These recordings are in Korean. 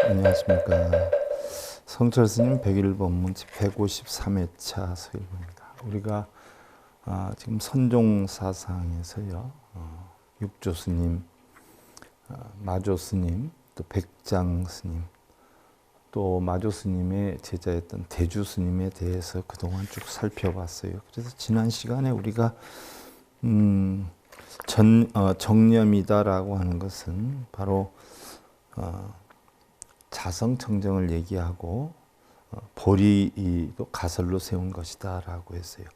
안녕하십니까. 성철 스님 100일 법문집 153회차 서일보입니다. 우리가 지금 선종 사상에서요, 육조 스님, 마조 스님, 또 백장 스님, 또 마조 스님의 제자였던 대주 스님에 대해서 그동안 쭉 살펴봤어요. 그래서 지난 시간에 우리가 정념이다라고 하는 것은 바로 자성청정을 얘기하고 보리도 가설로 세운 것이다라고 했어요.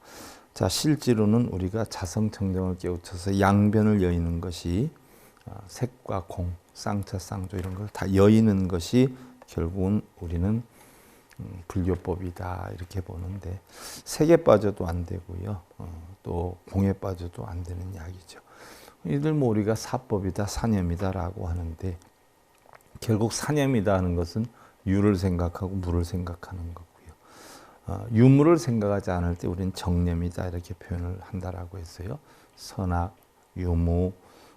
자, 실제로는 우리가 자성청정을 깨우쳐서 양변을 여의는 것이 색과 공, 쌍차, 쌍조 이런 걸 다 여의는 것이 결국은 우리는 불교법이다 이렇게 보는데, 색에 빠져도 안 되고요, 또 공에 빠져도 안 되는 이야기죠. 이들 뭐 우리가 사법이다, 사념이다라고 하는데, 결국 사념이다 하는 것은 유를 생각하고 무를 생각하는 거고요. 유무를 생각하지 않을 때 우리는 정념이다 이렇게 표현을 한다라고 했어요. 선악, 유무,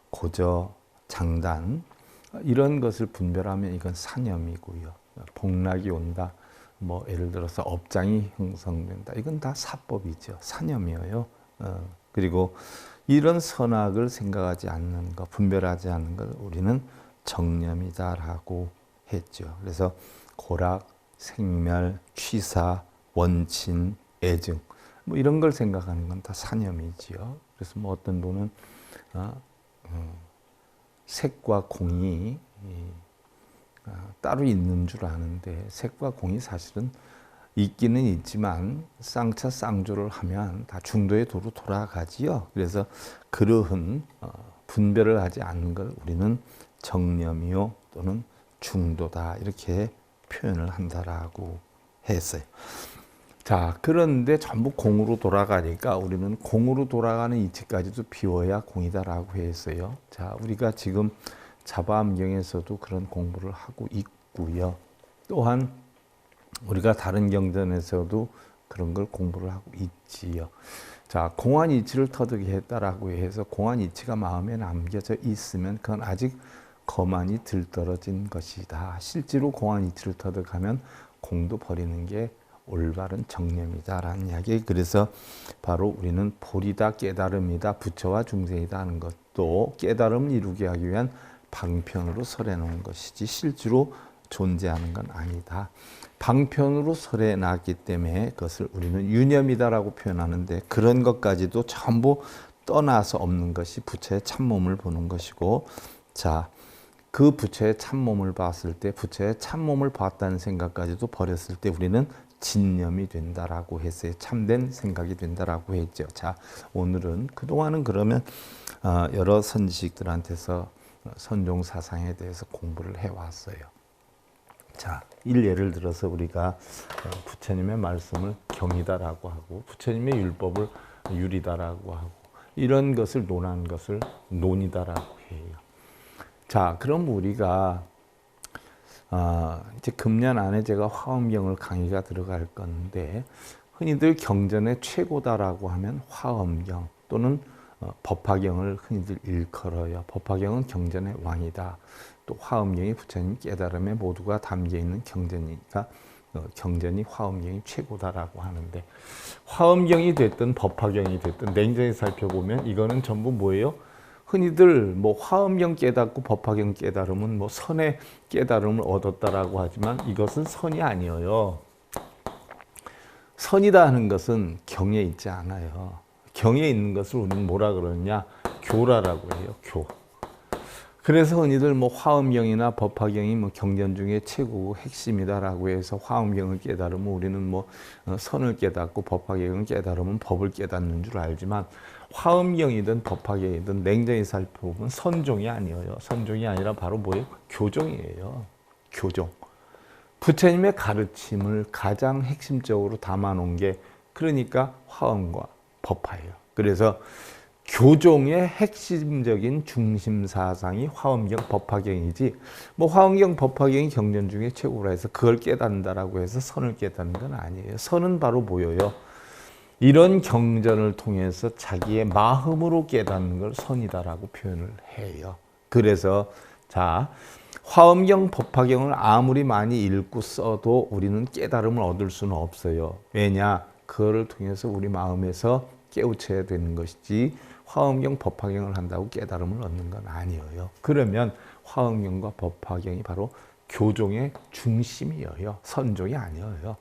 고저, 장단 이런 것을 분별하면 이건 사념이고요. 복락이 온다, 뭐 예를 들어서 업장이 형성된다, 이건 다 사법이죠. 사념이에요. 그리고 이런 선악을 생각하지 않는 것, 분별하지 않는 것 우리는 정념이다라고 했죠. 그래서 고락, 생멸, 취사, 원친, 애증 뭐 이런 걸 생각하는 건 다 사념이지요. 그래서 뭐 어떤 분은 색과 공이 따로 있는 줄 아는데, 색과 공이 사실은 있기는 있지만 쌍차 쌍조를 하면 다 중도의 도로 돌아가지요. 그래서 그러한 분별을 하지 않는 걸 우리는 정념이요 또는 중도다 이렇게 표현을 한다라고 했어요. 자, 그런데 전부 공으로 돌아가니까 우리는 공으로 돌아가는 이치까지도 비워야 공이다라고 했어요. 자, 우리가 지금 자바암경에서도 그런 공부를 하고 있고요. 또한 우리가 다른 경전에서도 그런 걸 공부를 하고 있지요. 자, 공안 이치를 터득이 했다라고 해서 공안 이치가 마음에 남겨져 있으면 그건 아직 거만이 들떨어진 것이다. 실제로 공안 이치를 터득하면 공도 버리는 게 올바른 정념이다라는 이야기. 그래서 바로 우리는 보리다, 깨달음이다, 부처와 중생이다 하는 것도 깨달음을 이루게 하기 위한 방편으로 설해놓은 것이지 실제로 존재하는 건 아니다. 방편으로 설해놨기 때문에 그것을 우리는 유념이다라고 표현하는데, 그런 것까지도 전부 떠나서 없는 것이 부처의 참몸을 보는 것이고, 자, 그 부처의 참몸을 봤을 때, 부처의 참몸을 봤다는 생각까지도 버렸을 때 우리는 진념이 된다라고 했어요. 참된 생각이 된다라고 했죠. 자, 오늘은 그동안은 그러면 여러 선지식들한테서 선종 사상에 대해서 공부를 해왔어요. 자, 예를 들어서 우리가 부처님의 말씀을 경이다라고 하고 부처님의 율법을 율이다라고 하고 이런 것을 논한 것을 논이다라고 해요. 자, 그럼 우리가 이제 금년 안에 제가 화엄경을 강의가 들어갈 건데, 흔히들 경전의 최고다라고 하면 화엄경 또는 법화경을 흔히들 일컬어요. 법화경은 경전의 왕이다. 또 화엄경이 부처님 깨달음에 모두가 담겨있는 경전이니까 경전이 화엄경이 최고다라고 하는데, 화엄경이 됐든 법화경이 됐든 냉정히 살펴보면 이거는 전부 뭐예요? 흔히들 뭐 화엄경 깨닫고 법화경 깨달으면 뭐 선의 깨달음을 얻었다라고 하지만 이것은 선이 아니에요. 선이다 하는 것은 경에 있지 않아요. 경에 있는 것을 우리는 뭐라 그러느냐? 교라라고 해요. 교. 그래서 흔히들 뭐 화엄경이나 법화경이 뭐 경전 중에 최고고 핵심이다라고 해서 화엄경을 깨달으면 우리는 뭐 선을 깨닫고 법화경을 깨달으면 법을 깨닫는 줄 알지만, 화엄경이든 법화경이든 냉정히 살펴보면 선종이 아니에요. 선종이 아니라 바로 뭐예요? 교종이에요. 교종. 부처님의 가르침을 가장 핵심적으로 담아놓은 게 그러니까 화엄과 법화예요. 그래서 교종의 핵심적인 중심 사상이 화엄경, 법화경이지, 뭐 화엄경, 법화경이 경전 중에 최고라 해서 그걸 깨닫는다라고 해서 선을 깨닫는 건 아니에요. 선은 바로 뭐예요? 이런 경전을 통해서 자기의 마음으로 깨닫는 걸 선이다라고 표현을 해요. 그래서 자, 화엄경, 법화경을 아무리 많이 읽고 써도 우리는 깨달음을 얻을 수는 없어요. 왜냐? 그거를 통해서 우리 마음에서 깨우쳐야 되는 것이지 화엄경, 법화경을 한다고 깨달음을 얻는 건 아니에요. 그러면 화엄경과 법화경이 바로 교종의 중심이에요. 선종이 아니에요.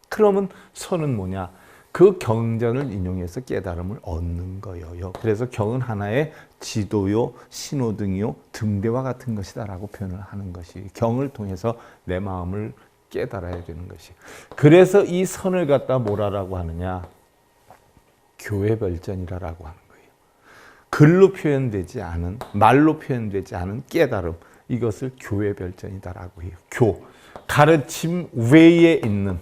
그러면 선은 뭐냐? 그 경전을 인용해서 깨달음을 얻는 거예요. 그래서 경은 하나의 지도요, 신호등이요, 등대와 같은 것이다라고 표현을 하는 것이 경을 통해서 내 마음을 깨달아야 되는 것이. 그래서 이 선을 갖다 뭐라고 하느냐? 교회별전이라고 하는 거예요. 글로 표현되지 않은, 말로 표현되지 않은 깨달음, 이것을 교회별전이다라고 해요. 가르침 외에 있는,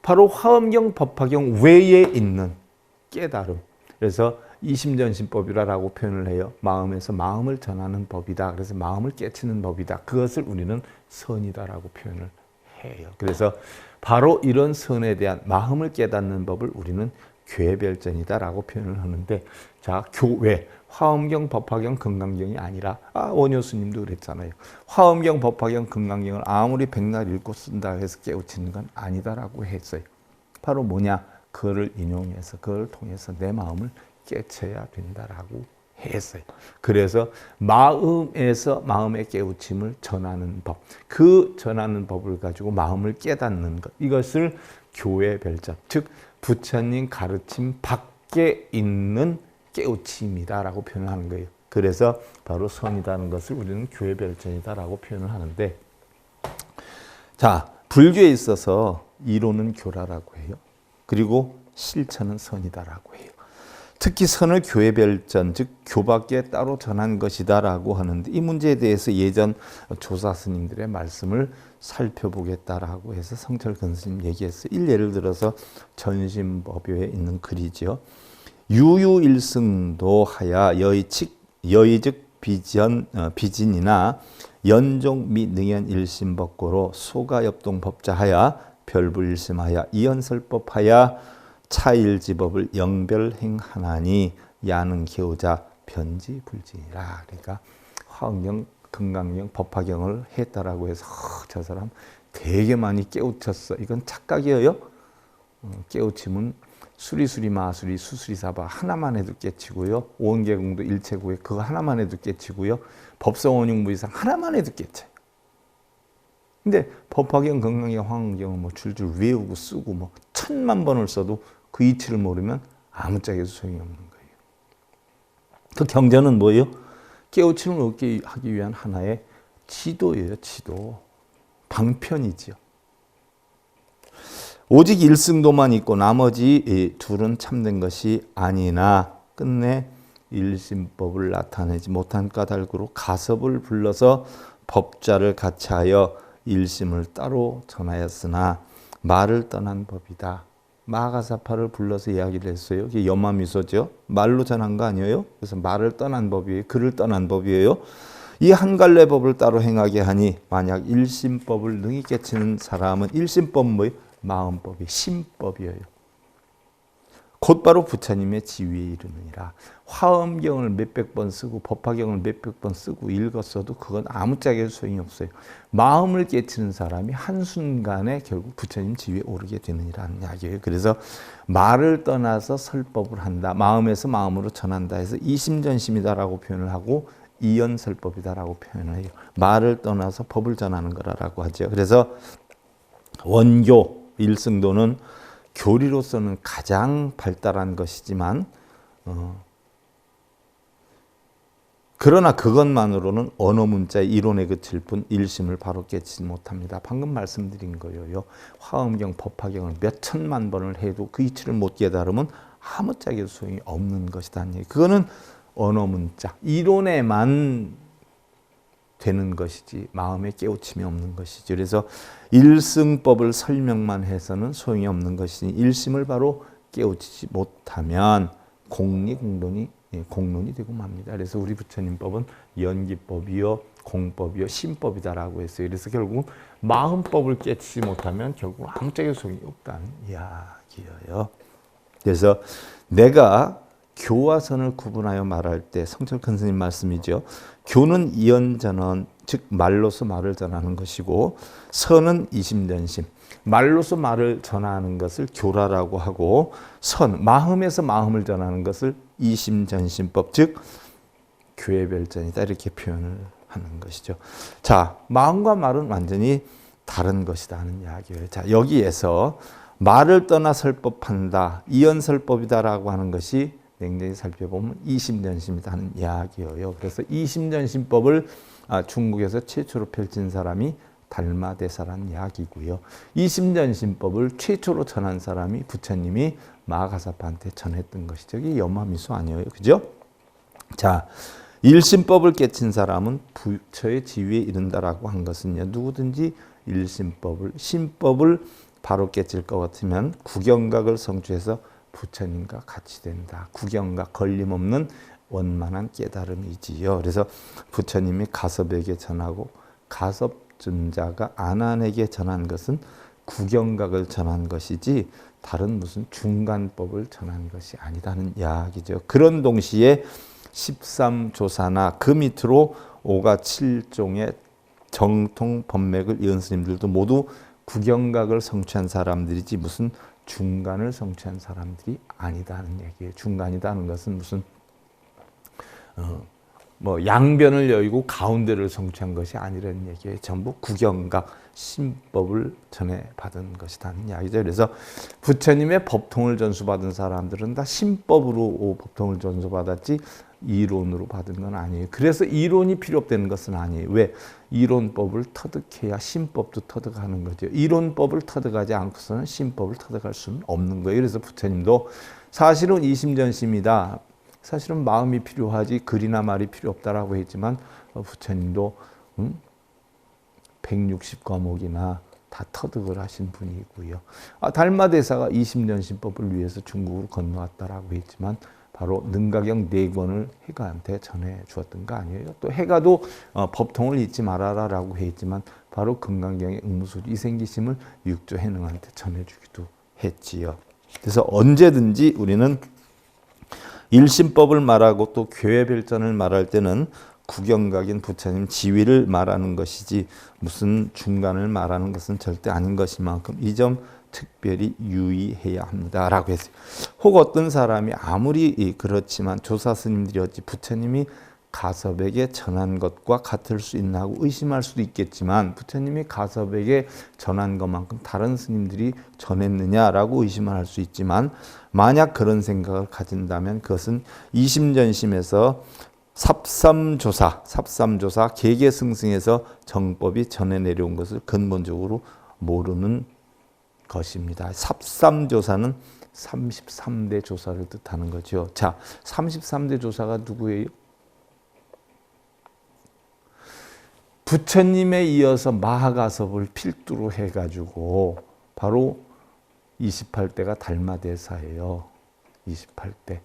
바로 화엄경, 법화경 외에 있는 깨달음. 그래서 이심전심법이라고 표현을 해요. 마음에서 마음을 전하는 법이다. 그래서 마음을 깨치는 법이다. 그것을 우리는 선이다라고 표현을 해요. 그래서 바로 이런 선에 대한 마음을 깨닫는 법을 우리는 교회별전이다라고 표현을 하는데, 자, 교회, 화엄경, 법화경, 금강경이 아니라, 원효 스님도 그랬잖아요. 화엄경, 법화경, 금강경을 아무리 백날 읽고 쓴다 해서 깨우치는 건 아니다라고 했어요. 바로 뭐냐? 그거를 인용해서, 그걸 통해서 내 마음을 깨쳐야 된다라고 했어요. 그래서 마음에서 마음의 깨우침을 전하는 법, 그 전하는 법을 가지고 마음을 깨닫는 것, 이것을 교회별전, 즉 부처님 가르침 밖에 있는 깨우침이다라고 표현을 하는 거예요. 그래서 바로 선이라는 것을 우리는 교회별전이다라고 표현을 하는데, 자, 불교에 있어서 이론은 교라라고 해요. 그리고 실천은 선이다라고 해요. 특히 선을 교회별전, 즉 교밖에 따로 전한 것이다라고 하는데, 이 문제에 대해서 예전 조사 스님들의 말씀을 살펴보겠다라고 해서 성철근 스님 얘기했어요. 예를 들어서 전심법요에 있는 글이죠. 유유일승도 하야 여의즉 비진이나 연종 미 능연 일심법고로 소가협동 법자하야 별불일심하야 이연설법하야 차일지법을 영별행하나니 야는 개우자 변지불진이라. 그러니까 화엄경, 금강경, 법화경을 했다라고 해서 저 사람 되게 많이 깨우쳤어. 이건 착각이에요. 깨우침은 수리수리 마수리 수수리사바 하나만 해도 깨치고요. 오은계공도 일체고에 그거 하나만 해도 깨치고요. 법성원육무이상 하나만 해도 깨쳐요. 근데 법화경, 금강경, 화엄경은 뭐 줄줄 외우고 쓰고 뭐 1000만 번을 써도 그 이치를 모르면 아무짝에도 소용이 없는 거예요. 그 경전은 뭐예요? 깨우침을 얻게 하기 위한 하나의 지도예요. 지도. 방편이지요. 오직 일승도만 있고 나머지 둘은 참된 것이 아니나 끝내 일심법을 나타내지 못한 까닭으로 가섭을 불러서 법자를 같이 하여 일심을 따로 전하였으나 말을 떠난 법이다. 마가사파를 불러서 이야기를 했어요. 이게 염화미소죠. 말로 전한 거 아니에요? 그래서 말을 떠난 법이에요. 글을 떠난 법이에요. 이 한 갈래 법을 따로 행하게 하니 만약 일심법을 능히 깨치는 사람은 일심법은 뭐예요? 마음법이 심법이에요. 곧바로 부처님의 지위에 이르느니라. 화엄경을 몇백 번 쓰고 법화경을 몇백 번 쓰고 읽었어도 그건 아무짝에도 소용이 없어요. 마음을 깨치는 사람이 한순간에 결국 부처님 지위에 오르게 되느니라는 이야기예요. 그래서 말을 떠나서 설법을 한다. 마음에서 마음으로 전한다 해서 이심전심이다라고 표현을 하고 이연설법이다라고 표현을 해요. 말을 떠나서 법을 전하는 거라고 하죠. 그래서 원교, 일승도는 교리로서는 가장 발달한 것이지만 그러나 그것만으로는 언어 문자의 이론에 그칠 뿐 일심을 바로 깨치지 못합니다. 방금 말씀드린 거예요. 화엄경, 법화경을 몇 천만 번을 해도 그 이치를 못 깨달으면 아무짝에도 소용이 없는 것이다. 그거는 언어 문자, 이론에만 되는 것이지 마음에 깨우침이 없는 것이죠. 그래서 일승법을 설명만 해서는 소용이 없는 것이니 일심을 바로 깨우치지 못하면 공론이 되고 맙니다. 그래서 우리 부처님 법은 연기법이요, 공법이요, 심법이다라고 했어요. 그래서 결국 마음법을 깨치지 못하면 결국 아무짝에도 소용이 없다는 이야기예요. 그래서 내가 교와 선을 구분하여 말할 때 성철 큰 스님 말씀이죠. 교는 이연전언, 즉 말로서 말을 전하는 것이고, 선은 이심전심, 말로서 말을 전하는 것을 교라라고 하고, 선, 마음에서 마음을 전하는 것을 이심전심법, 즉 교회별전이다, 이렇게 표현을 하는 것이죠. 자, 마음과 말은 완전히 다른 것이다 하는 이야기예요. 자, 여기에서 말을 떠나 설법한다, 이연설법이다라고 하는 것이 냉정히 살펴보면 이심전심이다 하는 이야기예요. 그래서 이심전심법을 중국에서 최초로 펼친 사람이 달마대사라는 이야기고요. 이심전심법을 최초로 전한 사람이 부처님이 마하가사파한테 전했던 것이죠. 이게 연마미수 아니에요, 그죠? 자, 일심법을 깨친 사람은 부처의 지위에 이른다라고 한 것은요, 누구든지 일심법을, 심법을 바로 깨칠 것 같으면 구경각을 성취해서 부처님과 같이 된다. 구경각, 걸림없는 원만한 깨달음이지요. 그래서 부처님이 가섭에게 전하고 가섭존자가 아난에게 전한 것은 구경각을 전한 것이지 다른 무슨 중간법을 전한 것이 아니다는 이야기죠. 그런 동시에 13조사나 그 밑으로 5가 7종의 정통 법맥을 이은 스님들도 모두 구경각을 성취한 사람들이지 무슨 중간을 성취한 사람들이 아니다는 얘기예요. 중간이다는 것은 무슨 양변을 여의고 가운데를 성취한 것이 아니라는 얘기예요. 전부 구경각, 심법을 전해 받은 것이라는 이야기죠. 그래서 부처님의 법통을 전수받은 사람들은 다 심법으로 법통을 전수받았지 이론으로 받은 건 아니에요. 그래서 이론이 필요 없다는 것은 아니에요. 왜? 이론법을 터득해야 심법도 터득하는 거죠. 이론법을 터득하지 않고서는 심법을 터득할 수는 없는 거예요. 그래서 부처님도 사실은 이심전심이다, 사실은 마음이 필요하지 글이나 말이 필요 없다라고 했지만 부처님도 160과목이나 다 터득을 하신 분이고요. 달마대사가 이심전심법을 위해서 중국으로 건너왔다라고 했지만 바로 능가경 4권을 해가한테 전해 주었던 거 아니에요. 또 해가도 법통을 잊지 말아라라고 했지만 바로 금강경의 응무소리 이생기심을 육조 해능한테 전해주기도 했지요. 그래서 언제든지 우리는 일심법을 말하고 또 교회별전을 말할 때는 구경각인 부처님 지위를 말하는 것이지 무슨 중간을 말하는 것은 절대 아닌 것인 만큼 이 점 특별히 유의해야 합니다라고 했어요. 혹 어떤 사람이 아무리 그렇지만 조사 스님들이 어찌 부처님이 가섭에게 전한 것과 같을 수 있나 하고 의심할 수도 있겠지만 부처님이 가섭에게 전한 것만큼 다른 스님들이 전했느냐라고 의심을 할 수 있지만 만약 그런 생각을 가진다면 그것은 이심전심에서 삽삼조사 계계승승에서 정법이 전해 내려온 것을 근본적으로 모르는 것입니다. 삽삼조사는 33대 조사를 뜻하는 거죠. 자, 33대 조사가 누구예요? 부처님에 이어서 마하가섭을 필두로 해가지고 바로 28대가 달마대사예요. 28대.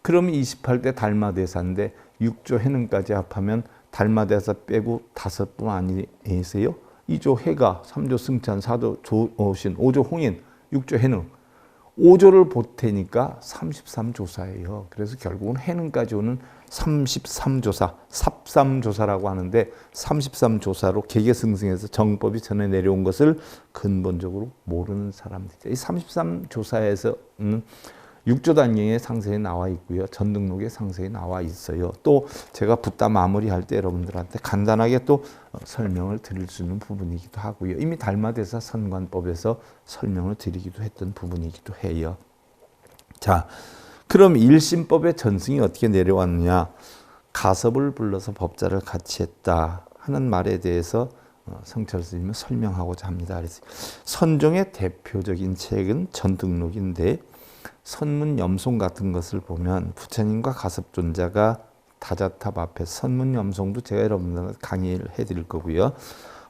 그럼 28대 달마대사인데 6조 해능까지 합하면 달마대사 빼고 5분 아니세요? 2조 해가, 3조 승찬, 4조 조신, 5조 홍인, 6조 해능. 5조를 보태니까 33조사예요. 그래서 결국은 해능까지 오는 33조사, 삽삼조사라고 하는데 33조사로 계계승승해서 정법이 전해 내려온 것을 근본적으로 모르는 사람들이죠. 이 33조사에서는 6조 단경의 상세에 나와 있고요. 전등록의 상세에 나와 있어요. 또 제가 붓다 마무리할 때 여러분들한테 간단하게 또 설명을 드릴 수 있는 부분이기도 하고요. 이미 달마대사 선관법에서 설명을 드리기도 했던 부분이기도 해요. 자, 그럼 일심법의 전승이 어떻게 내려왔느냐? 가섭을 불러서 법자를 같이 했다 하는 말에 대해서 성철 스님은 설명하고자 합니다. 그래서 선종의 대표적인 책은 전등록인데 선문 염송 같은 것을 보면 부처님과 가섭존자가 다자탑 앞에 선문 염송도 제가 여러분들한테 강의를 해드릴 거고요.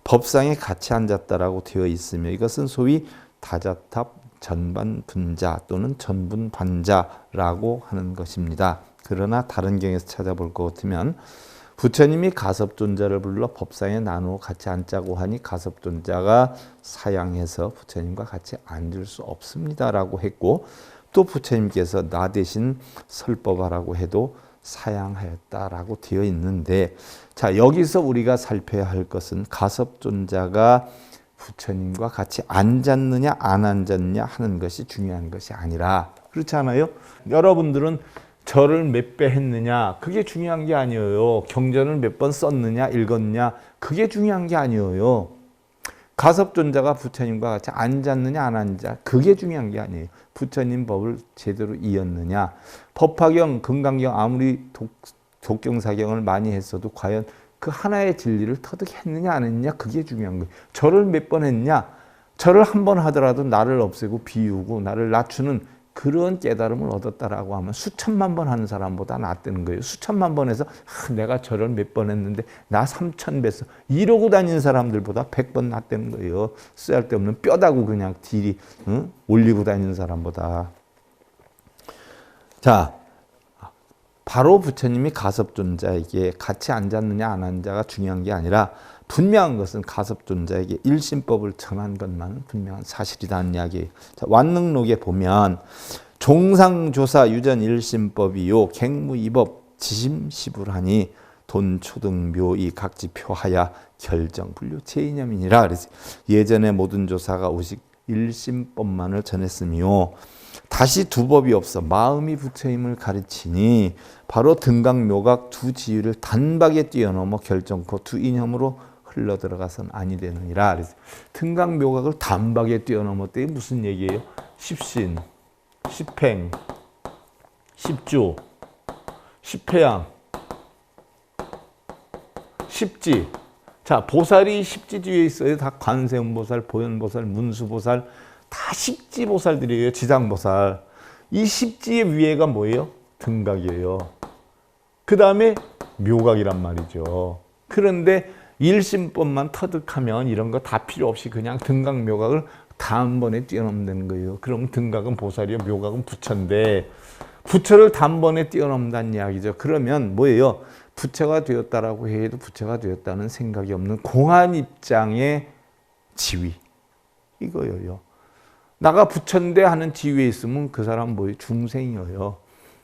법상에 같이 앉았다라고 되어 있으며 이것은 소위 다자탑 전반 분자 또는 전분 반자라고 하는 것입니다. 그러나 다른 경에서 찾아볼 것 같으면 부처님이 가섭존자를 불러 법상에 나누어 같이 앉자고 하니 가섭존자가 사양해서 부처님과 같이 앉을 수 없습니다라고 했고 또 부처님께서 나 대신 설법하라고 해도 사양하였다라고 되어 있는데, 자, 여기서 우리가 살펴야 할 것은 가섭존자가 부처님과 같이 앉았느냐 안 앉았느냐 하는 것이 중요한 것이 아니라, 그렇지 않아요? 여러분들은 절을 몇 배 했느냐 그게 중요한 게 아니에요. 경전을 몇 번 썼느냐 읽었느냐 그게 중요한 게 아니에요. 가섭존자가 부처님과 같이 앉았느냐 안 앉아 그게 중요한 게 아니에요. 부처님 법을 제대로 이었느냐. 법화경, 금강경 아무리 독경사경을 많이 했어도 과연 그 하나의 진리를 터득했느냐 안 했느냐 그게 중요한 거예요. 절을 몇 번 했냐. 절을 한 번 하더라도 나를 없애고 비우고 나를 낮추는 그런 깨달음을 얻었다라고 하면 수천만 번 하는 사람보다 낫다는 거예요. 수천만 번 해서 내가 절을 몇 번 했는데 나 3,000배 써. 이러고 다니는 사람들보다 100번 낫다는 거예요. 쓸데없는 뼈다구 그냥 딜이 올리고 다니는 사람보다. 자, 바로 부처님이 가섭존자에게 같이 앉았느냐 안 앉아가 중요한 게 아니라 분명한 것은 가섭존자에게 일심법을 전한 것만은 분명한 사실이라는 이야기예요. 자, 완능록에 보면 종상조사 유전 일심법이요 객무이법 지심시불하니 돈초등묘이 각지 표하야 결정분류 제이념이니라. 그래서 예전에 모든 조사가 오직 일심법만을 전했으며 다시 두 법이 없어 마음이 부처임을 가르치니 바로 등각묘각 두 지유를 단박에 뛰어넘어 결정코 두 이념으로 흘러 들어가선 아니 되느니라. 그래서 등각묘각을 단박에 뛰어넘었대. 무슨 얘기예요? 십신, 십행, 십주, 십회양, 십지. 자, 보살이 십지 뒤에 있어요. 다 관세음보살, 보현보살, 문수보살 다 십지보살들이에요. 지장보살. 이 십지의 위에가 뭐예요? 등각이에요. 그 다음에 묘각이란 말이죠. 그런데 일심법만 터득하면 이런 거 다 필요 없이 그냥 등각 묘각을 단번에 뛰어넘는 거예요. 그럼 등각은 보살이요, 묘각은 부처인데 부처를 단번에 뛰어넘는다는 이야기죠. 그러면 뭐예요? 부처가 되었다라고 해도 부처가 되었다는 생각이 없는 공안 입장의 지위 이거예요. 나가 부처인데 하는 지위에 있으면 그 사람 뭐예요? 중생이에요.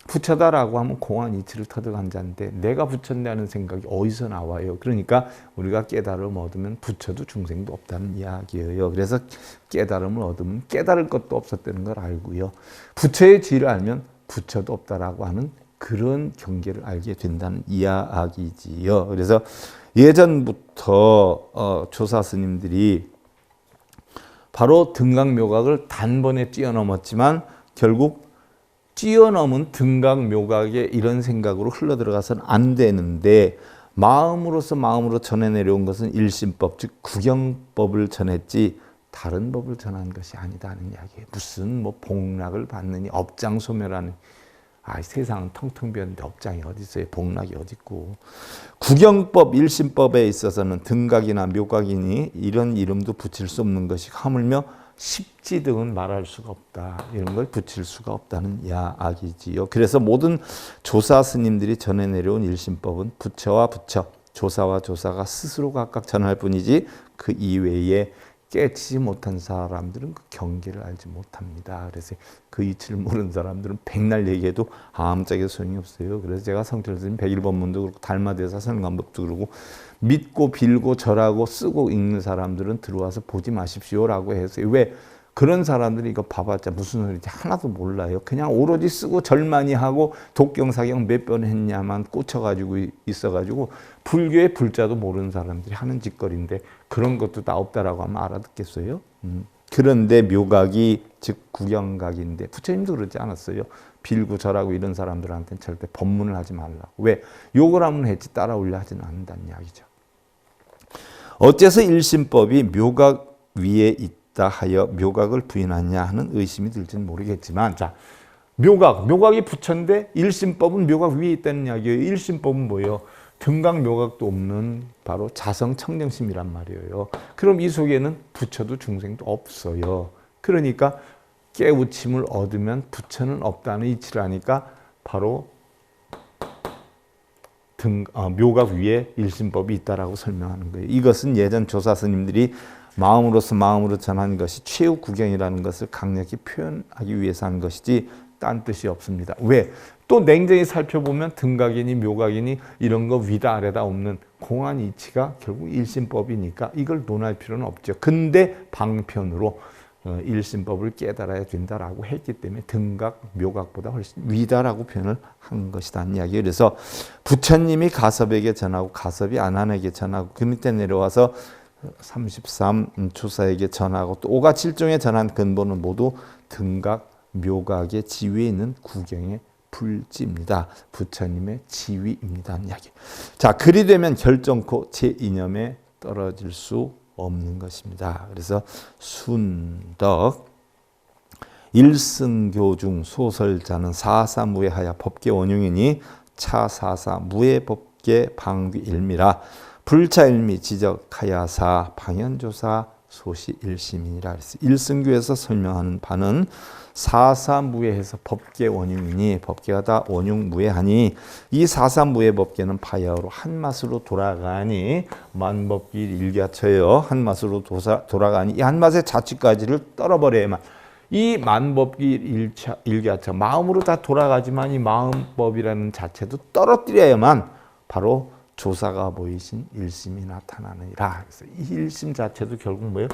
부처다라고 하면 공안 이치를 터득한 자인데 내가 부처인데 하는 생각이 어디서 나와요? 그러니까 우리가 깨달음을 얻으면 부처도 중생도 없다는 이야기예요. 그래서 깨달음을 얻으면 깨달을 것도 없었다는 걸 알고요. 부처의 지위를 알면 부처도 없다라고 하는 그런 경계를 알게 된다는 이야기지요. 그래서 예전부터 조사 스님들이 바로 등각묘각을 단번에 뛰어넘었지만 결국 뛰어넘은 등각묘각에 이런 생각으로 흘러들어가서는 안 되는데 마음으로 전해 내려온 것은 일심법, 즉 구경법을 전했지 다른 법을 전한 것이 아니다는 이야기예요. 무슨 뭐 복락을 받느니 업장소멸하는 세상은 텅텅 비었는데 업장이 어디 있어요? 복락이 어디 있고. 구경법, 일심법에 있어서는 등각이나 묘각이니 이런 이름도 붙일 수 없는 것이 하물며 십지 등은 말할 수가 없다. 이런 걸 붙일 수가 없다는 이야기지요. 그래서 모든 조사 스님들이 전해 내려온 일심법은 부처와 부처, 조사와 조사가 스스로 각각 전할 뿐이지 그 이외에 깨치지 못한 사람들은 그 경계를 알지 못합니다. 그래서 그 이치를 모르는 사람들은 백날 얘기해도 아무짝에 소용이 없어요. 그래서 제가 성철 스님 101법문도 그렇고 달마대사 선관법도 그러고 믿고 빌고 절하고 쓰고 읽는 사람들은 들어와서 보지 마십시오라고 해서 왜 그런 사람들이 이거 봐봤자 무슨 소리인지 하나도 몰라요. 그냥 오로지 쓰고 절 많이 하고 독경사경 몇 번 했냐만 꽂혀가지고 있어가지고 불교의 불자도 모르는 사람들이 하는 짓거리인데 그런 것도 다 없다라고 하면 알아듣겠어요? 그런데 묘각이 즉 구경각인데 부처님도 그러지 않았어요. 빌고 절하고 이런 사람들한테는 절대 법문을 하지 말라고. 왜? 욕을 하면 했지 따라오려 하지는 않는다는 이야기죠. 어째서 일심법이 묘각 위에 있다 하여 묘각을 부인하냐 하는 의심이 들지는 모르겠지만 자, 묘각이 부처인데 일심법은 묘각 위에 있다는 이야기예요. 일심법은 뭐예요? 등각 묘각도 없는 바로 자성 청정심이란 말이에요. 그럼 이 속에는 부처도 중생도 없어요. 그러니까 깨우침을 얻으면 부처는 없다는 이치를 하니까 바로 묘각 위에 일심법이 있다라고 설명하는 거예요. 이것은 예전 조사 스님들이 마음으로 전한 것이 최후 구경이라는 것을 강력히 표현하기 위해서 한 것이지 딴 뜻이 없습니다. 왜? 또 냉정히 살펴보면 등각이니 묘각이니 이런 거 위다 아래다 없는 공안 이치가 결국 일심법이니까 이걸 논할 필요는 없죠. 근데 방편으로 일심법을 깨달아야 된다라고 했기 때문에 등각, 묘각보다 훨씬 위다라고 표현을 한 것이다는 이야기예요. 그래서 부처님이 가섭에게 전하고 가섭이 안한에게 전하고 그 밑에 내려와서 33 조사에게 전하고 또 5가 7종에 전한 근본은 모두 등각, 묘각의 지위에 있는 구경의 불지입니다. 부처님의 지위입니다. 이야기. 자, 그리 되면 결정코 제 이념에 떨어질 수 없는 것입니다. 그래서 순덕 일승교중 소설자는 사사무예하여 법계 원흉이니 차사사 무예법계 방귀일미라 불차일미 지적하야사 방현조사 소시일심이니라. 그래서 일승교에서 설명하는 바는 사사무예해서 법계 원흉이니 법계가 다 원흉무예하니 이 사사무예 법계는 파야로 한맛으로 돌아가니 만법길 일가처여 한맛으로 돌아가니 이 한맛의 자취까지를 떨어버려야만 이 만법길 일가처 마음으로 다 돌아가지만 이 마음법이라는 자체도 떨어뜨려야만 바로 조사가 보이신 일심이 나타나느니라. 그래서 이 일심 자체도 결국 뭐예요?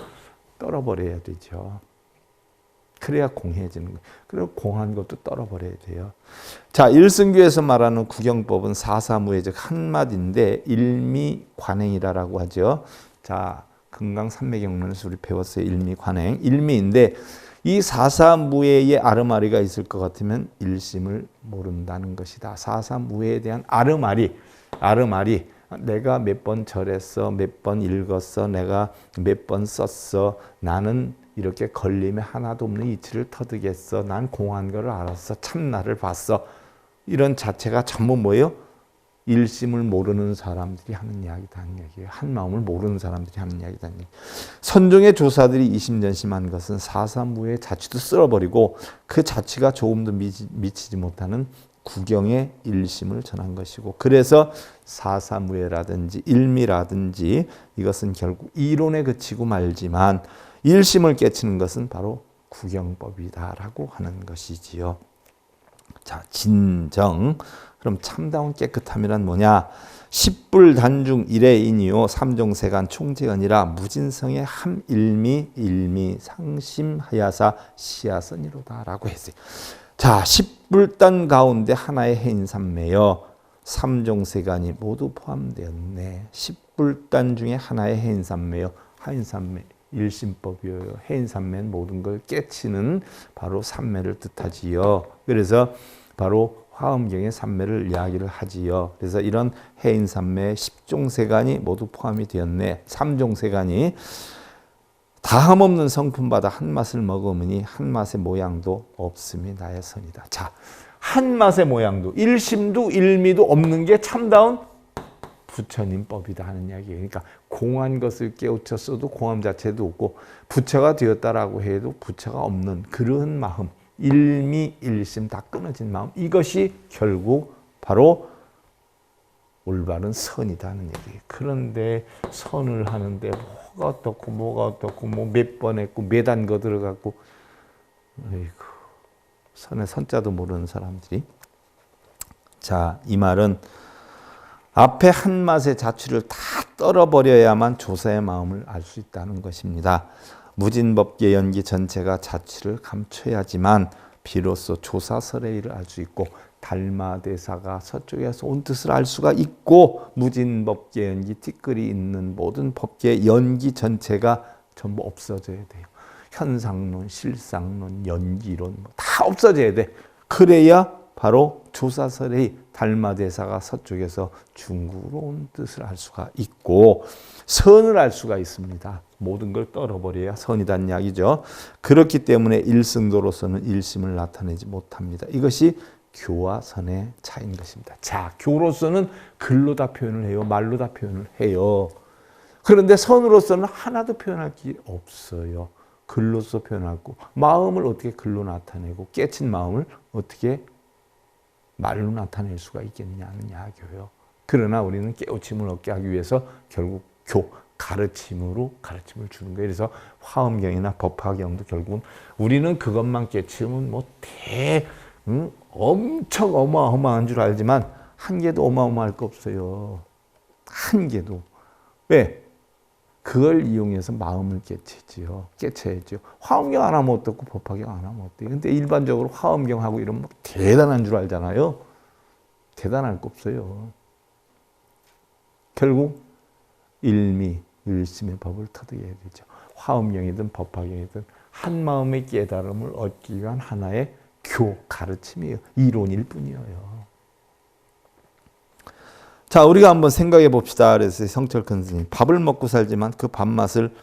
떨어버려야 되죠. 그래야 공해지는 거예요. 그리고 공한 것도 떨어버려야 돼요. 자, 일승교에서 말하는 구경법은 사사무예적 한마디인데 일미관행이라고 하죠. 자, 금강산매경론에서 우리 배웠어요. 일미관행. 일미인데 이 사사무예의 아르마리가 있을 것 같으면 일심을 모른다는 것이다. 사사무예에 대한 아르마리 내가 몇 번 절했어, 몇 번 읽었어, 내가 몇 번 썼어, 나는 이렇게 걸림에 하나도 없는 이치를 터득했어, 난 공한 거를 알았어, 참나를 봤어, 이런 자체가 전부 뭐예요? 일심을 모르는 사람들이 하는 이야기다는 얘기예요. 한 마음을 모르는 사람들이 하는 이야기다는 얘기. 선종의 조사들이 이심전심한 것은 사사무예의 자취도 쓸어버리고 그 자취가 조금도 미치지 못하는 구경의 일심을 전한 것이고, 그래서 사사무예라든지 일미라든지 이것은 결국 이론에 그치고 말지만 일심을 깨치는 것은 바로 구경법이다라고 하는 것이지요. 자, 진정. 그럼 참다운 깨끗함이란 뭐냐? 십불단중 일회인이요 삼종세간 총재언이라 무진성의 함일미 일미 상심하야사 시야선이로다라고 했어요. 자, 십불단 가운데 하나의 해인삼매여 삼종세간이 모두 포함되었네. 십불단 중에 하나의 해인삼매여 하인삼매 일심법이요. 해인삼매는 모든 걸 깨치는 바로 삼매를 뜻하지요. 그래서 바로 화엄경의 삼매를 이야기를 하지요. 그래서 이런 해인삼매 십종세간이 모두 포함이 되었네. 삼종세간이 다함없는 성품받아 한맛을 먹으니 한맛의 모양도 없음이 나의 선이다. 자, 한맛의 모양도 일심도 일미도 없는 게 참다운 부처님법이다 하는 이야기예요. 그러니까 공한 것을 깨우쳤어도 공함 자체도 없고 부처가 되었다라고 해도 부처가 없는 그런 마음, 일미, 일심 다 끊어진 마음, 이것이 결국 바로 올바른 선이다는 얘기예요. 그런데 선을 하는데 뭐가 어떻고 뭐가 어떻고 뭐 몇 번 했고 몇 안 거 들어갔고, 아이고, 선의 선자도 모르는 사람들이. 자, 이 말은 앞에 한 맛의 자취를 다 떨어버려야만 조사의 마음을 알 수 있다는 것입니다. 무진법계 연기 전체가 자취를 감춰야지만 비로소 조사설의 알 수 있고 달마대사가 서쪽에서 온 뜻을 알 수가 있고 무진법계 연기 티끌이 있는 모든 법계 연기 전체가 전부 없어져야 돼요. 현상론, 실상론, 연기론 다 없어져야 돼. 그래야 바로 조사설의 달마대사가 서쪽에서 중국으로 온 뜻을 알 수가 있고 선을 알 수가 있습니다. 모든 걸 떨어버려야 선이란 이야기죠. 그렇기 때문에 일승도로서는 일심을 나타내지 못합니다. 이것이 교와 선의 차이인 것입니다. 자, 교로서는 글로 다 표현을 해요. 말로 다 표현을 해요. 그런데 선으로서는 하나도 표현할 게 없어요. 글로서 표현하고 마음을 어떻게 글로 나타내고 깨친 마음을 어떻게 말로 나타낼 수가 있겠느냐는 이야기예요. 그러나 우리는 깨우침을 얻게 하기 위해서 결국 가르침으로 가르침을 주는 거예요. 그래서 화엄경이나 법화경도 결국은 우리는 그것만 깨치면 엄청 어마어마한 줄 알지만 한 개도 어마어마할 거 없어요. 한 개도. 왜? 그걸 이용해서 마음을 깨치지요. 깨쳐야죠. 화엄경 안 하면 어떻고 법화경 안 하면 어때요? 근데 일반적으로 화엄경하고 이러면 막 대단한 줄 알잖아요. 대단할 거 없어요. 결국 일미, 일심의 법을 터득해야 되죠. 화엄경이든 법화경이든 한 마음의 깨달음을 얻기 위한 하나의 가르침이에요. 이론일 뿐이에요. 자, 우리가 한번 생각해 봅시다. 그래서 성철큰 스님, 밥을 먹고 살지만 그 밥맛을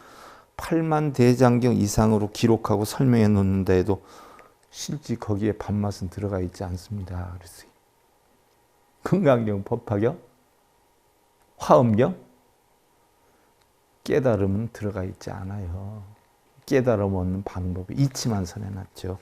8만 대장경 이상으로 기록하고 설명해 놓는다 해도 실제 거기에 밥맛은 들어가 있지 않습니다. 그래서 금강경, 법화경, 화엄경, 깨달음은 들어가 있지 않아요. 깨달음 얻는 방법이 이치만 선해놨죠.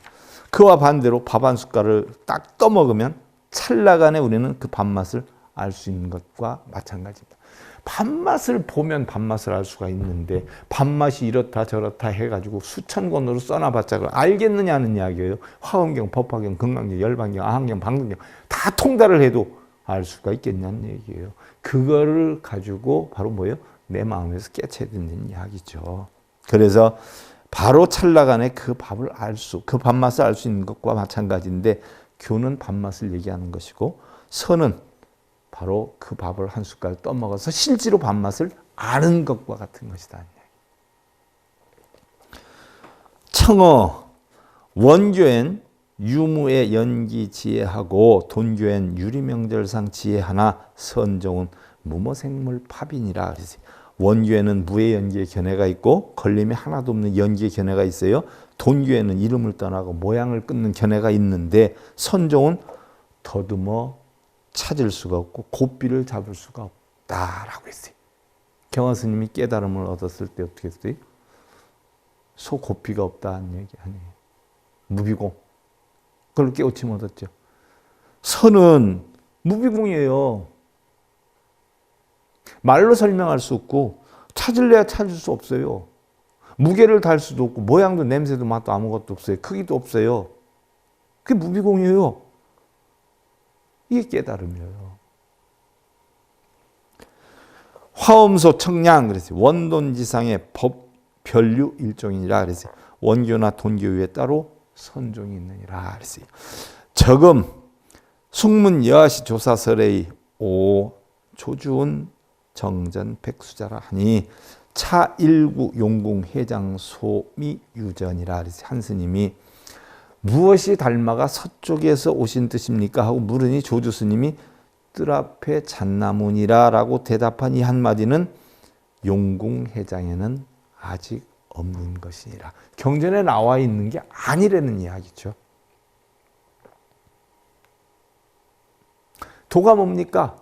그와 반대로 밥 한 숟갈을 딱 떠먹으면 찰나간에 우리는 그 밥맛을 알 수 있는 것과 마찬가지입니다. 밥맛을 보면 밥맛을 알 수가 있는데 밥맛이 이렇다 저렇다 해가지고 수천 권으로 써놔봤자 그걸 알겠느냐는 이야기예요. 화엄경, 법화경, 금강경, 열반경, 아한경, 방등경 다 통달을 해도 알 수가 있겠냐는 얘기예요. 그거를 가지고 바로 뭐예요? 내 마음에서 깨쳐야 된다는 이야기죠. 그래서 바로 찰나간에 그 밥맛을 알 수 있는 것과 마찬가지인데 교는 밥맛을 얘기하는 것이고 선은 바로 그 밥을 한 숟갈 떠먹어서 실제로 밥맛을 아는 것과 같은 것이다. 청어 원교엔 유무의 연기 지혜하고 돈교엔 유리명절상 지혜하나 선종은 무모생물 파빈이라 그랬어요. 원교에는 무의 연기의 견해가 있고 걸림이 하나도 없는 연기의 견해가 있어요. 돈교에는 이름을 떠나고 모양을 끊는 견해가 있는데 선종은 더듬어 찾을 수가 없고 고삐를 잡을 수가 없다라고 했어요. 경화 스님이 깨달음을 얻었을 때 어떻게 했어요? 소 고삐가 없다는 얘기 아니에요. 무비공. 그걸 깨우침 얻었죠. 선은 무비공이에요. 말로 설명할 수 없고 찾을래야 찾을 수 없어요. 무게를 달 수도 없고 모양도 냄새도 맛도 아무것도 없어요. 크기도 없어요. 그게 무비공이에요. 이게 깨달음이에요. 화엄소 청량 그랬어요. 원돈지상의 법 변류 일종이니라 그랬어요. 원교나 돈교 위에 따로 선종이 있느니라 그랬어요. 적음 숙문 여하시 조사설의 오 조주은 정전 백수자라 하니 차일구 용궁 해장 소미 유전이라 그랬어요. 한 스님이 무엇이 달마가 서쪽에서 오신 뜻입니까? 하고 물으니 조주 스님이 뜰 앞에 잣나무니라 라고 대답한 이 한마디는 용궁해장에는 아직 없는 것이니라. 경전에 나와 있는 게 아니라는 이야기죠. 도가 뭡니까?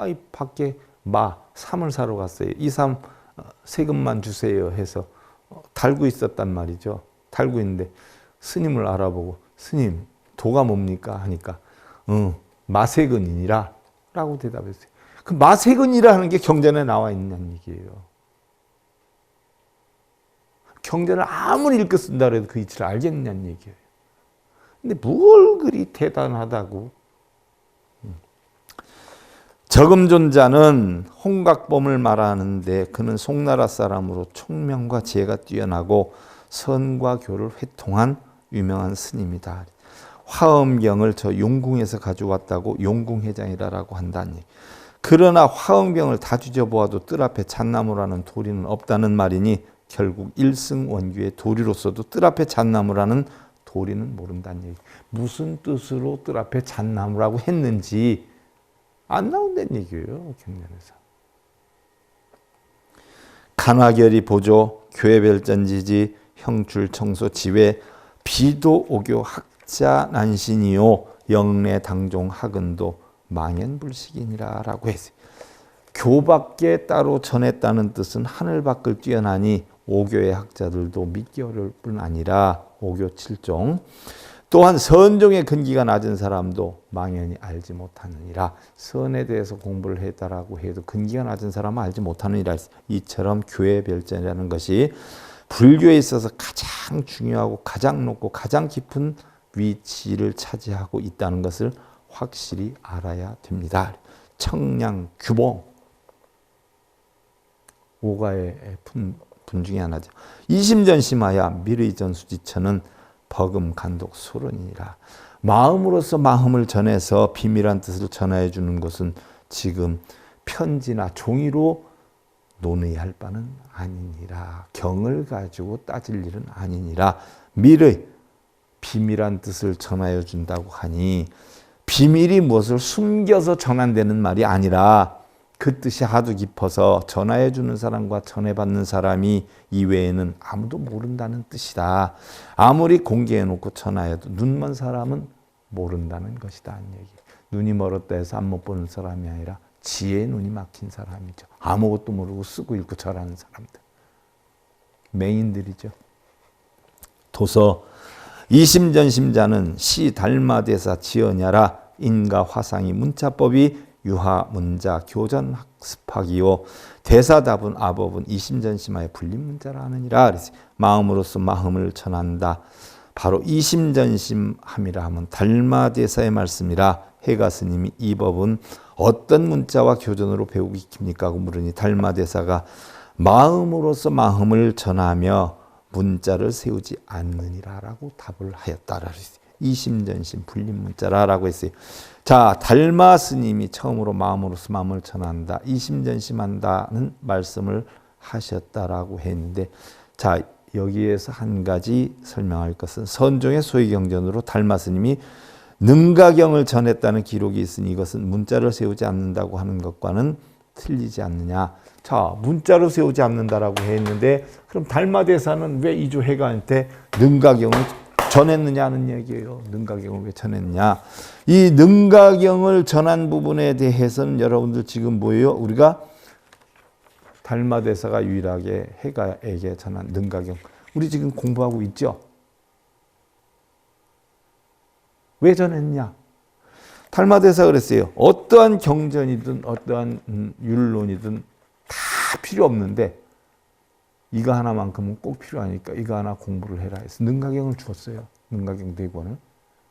이 밖에 삼을 사러 갔어요. 이 삼 세금만 주세요 해서 달고 있었단 말이죠. 달고 있는데 스님을 알아보고 스님 도가 뭡니까? 하니까 마세근이니라 라고 대답했어요. 그 마세근이라 하는 게 경전에 나와 있는 얘기예요. 경전을 아무리 읽고 쓴다 해도 그 이치를 알겠느냐는 얘기예요. 근데 뭘 그리 대단하다고. 적음존자는 홍각범을 말하는데 그는 송나라 사람으로 총명과 지혜가 뛰어나고 선과 교를 회통한 유명한 스님이다. 화엄경을 저 용궁에서 가져왔다고 용궁해장이라고 한다니. 그러나 화엄경을 다 뒤져보아도 뜰 앞에 잣나무라는 도리는 없다는 말이니 결국 일승원규의 도리로서도 뜰 앞에 잣나무라는 도리는 모른다는 얘기. 무슨 뜻으로 뜰 앞에 잣나무라고 했는지 안 나온다는 얘기예요. 경전에서. 간화결이 보조, 교회별전지지, 형출 청소 지회, 비도 오교 학자 난신이요, 영내 당종 학은도 망연불식이니라 라고 했어요. 교밖에 따로 전했다는 뜻은 하늘 밖을 뛰어나니 오교의 학자들도 믿기 어려울 뿐 아니라 오교 7종 또한 선종의 근기가 낮은 사람도 망연히 알지 못하느니라. 선에 대해서 공부를 했다라고 해도 근기가 낮은 사람은 알지 못하느니라. 이처럼 교회 별전이라는 것이 불교에 있어서 가장 중요하고 가장 높고 가장 깊은 위치를 차지하고 있다는 것을 확실히 알아야 됩니다. 청량, 규봉, 오가의 분 중에 하나죠. 이심전심하여 미르이전수지처는 버금간독 소론이니라. 마음으로서 마음을 전해서 비밀한 뜻을 전하여 주는 것은 지금 편지나 종이로 논의할 바는 아니니라. 경을 가지고 따질 일은 아니니라. 미르, 비밀한 뜻을 전하여 준다고 하니 비밀이 무엇을 숨겨서 전한다는 말이 아니라 그 뜻이 하도 깊어서 전하여 주는 사람과 전해받는 사람이 이외에는 아무도 모른다는 뜻이다. 아무리 공개해 놓고 전하여도 눈먼 사람은 모른다는 것이다. 얘기. 눈이 멀었다 해서 안 못 보는 사람이 아니라 지혜의 눈이 막힌 사람이죠. 아무것도 모르고 쓰고 읽고 절하는 사람들. 맹인들이죠. 도서 이심전심자는 시 달마대사 지어냐라. 인가 화상이 문자법이 유하 문자 교전 학습하기요 대사답은 아법은 이심전심하여 불린 문자라 하느니라. 그래서 마음으로서 마음을 전한다. 바로 이심전심함이라 하면 달마대사의 말씀이라. 해가 스님이 이 법은 어떤 문자와 교전으로 배우기 깁니까? 하고 물으니 달마대사가 마음으로서 마음을 전하며 문자를 세우지 않느니라 라고 답을 하였다라. 이심전심 불린 문자라고 했어요. 자, 달마 스님이 처음으로 마음으로서 마음을 전한다, 이심전심한다는 말씀을 하셨다라고 했는데, 자, 여기에서 한 가지 설명할 것은 선종의 소위경전으로 달마 스님이 능가경을 전했다는 기록이 있으니 이것은 문자를 세우지 않는다고 하는 것과는 틀리지 않느냐. 자, 문자로 세우지 않는다라고 했는데 그럼 달마대사는 왜 이조해가한테 능가경을 전했느냐는 얘기예요. 능가경을 왜 전했냐. 이 능가경을 전한 부분에 대해서는 여러분들 지금 뭐예요? 우리가 달마대사가 유일하게 해가에게 전한 능가경, 우리 지금 공부하고 있죠? 왜 전했냐? 달마대사가 그랬어요. 어떠한 경전이든 어떠한 율론이든 다 필요 없는데 이거 하나만큼은 꼭 필요하니까 이거 하나 공부를 해라 해서 능가경을 주었어요. 능가경 대권을.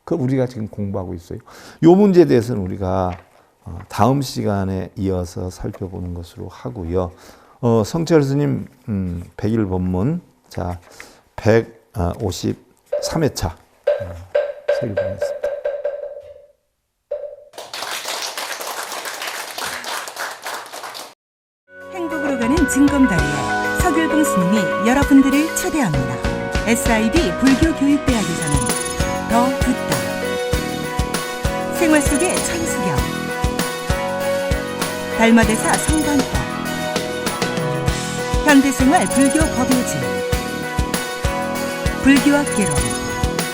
그 우리가 지금 공부하고 있어요. 이 문제에 대해서는 우리가 다음 시간에 이어서 살펴보는 것으로 하고요. 성철 스님 100일 법문, 자 153회차 설교하겠습니다. 행복으로 가는 증검다리에 서길봉 스님이 여러분들을 초대합니다. SIB 불교교육대학에서는 더 듣다, 생활 속의 천수경, 달마대사 성관법, 현대생활 불교 법요지, 불교학 개론,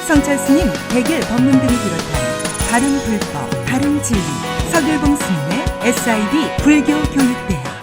성철 스님 100일 법문 등을 비롯한 다른 불법, 다른 진리, 서길봉 스님의 SIB 불교교육대학.